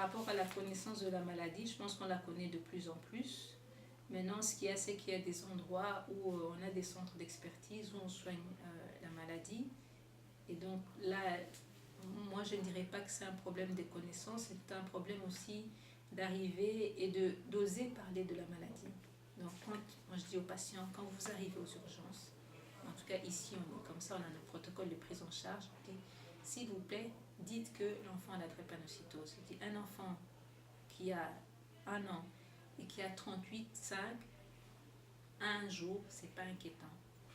rapport à la connaissance de la maladie, je pense qu'on la connaît de plus en plus. Maintenant, ce qu'il y a, c'est qu'il y a des endroits où on a des centres d'expertise, où on soigne la maladie. Et donc là, moi, je ne dirais pas que c'est un problème de connaissance, c'est un problème aussi d'arriver et d'oser parler de la maladie. Donc, moi, je dis aux patients, quand vous arrivez aux urgences, en tout cas ici, on est comme ça, on a notre protocole de prise en charge, je dis, s'il vous plaît, dites que l'enfant a la drépanocytose. Je dis, un enfant qui a 1 an et qui a 38,5, un jour, c'est pas inquiétant.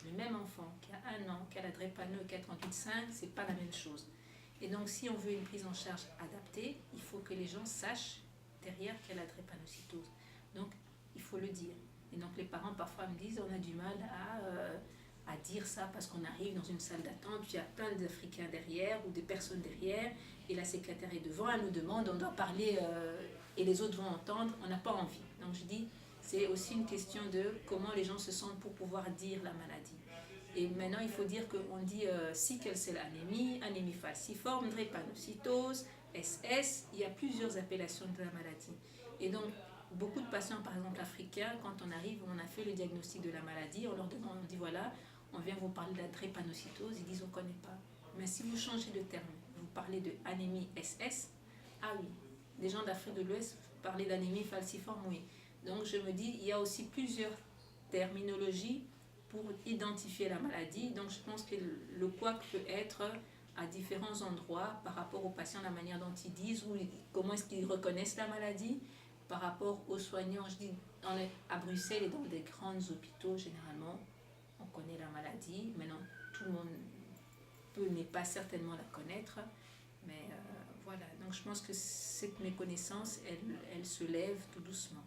Le même enfant qui a 1 an, qui a la drépano et qui a 38,5, c'est pas la même chose. Et donc, si on veut une prise en charge adaptée, il faut que les gens sachent derrière qu'il y a la drépanocytose. Donc, il faut le dire. Et donc, les parents, parfois, me disent, on a du mal à dire ça parce qu'on arrive dans une salle d'attente, il y a plein d'Africains derrière ou des personnes derrière, et la secrétaire est devant, elle nous demande, on doit parler, et les autres vont entendre, on n'a pas envie. Donc, je dis, c'est aussi une question de comment les gens se sentent pour pouvoir dire la maladie. Et maintenant, il faut dire qu'on dit sickle cell anémie, anémie falciforme, drépanocytose, SS, il y a plusieurs appellations de la maladie. Et donc, beaucoup de patients, par exemple africains, quand on arrive, on a fait le diagnostic de la maladie, on leur demande, on dit voilà, on vient vous parler de la drépanocytose, ils disent on ne connaît pas. Mais si vous changez de terme, vous parlez de anémie SS, ah oui, les gens d'Afrique de l'Ouest parlaient d'anémie falciforme, oui. Donc je me dis, il y a aussi plusieurs terminologies pour identifier la maladie. Donc je pense que le couac peut être à différents endroits par rapport aux patients, la manière dont ils disent ou comment est-ce qu'ils reconnaissent la maladie, par rapport aux soignants. Je dis, à Bruxelles et dans des grands hôpitaux, généralement, on connaît la maladie. Maintenant, tout le monde n'est pas certainement la connaître, mais voilà. Donc je pense que cette méconnaissance, elle se lève tout doucement.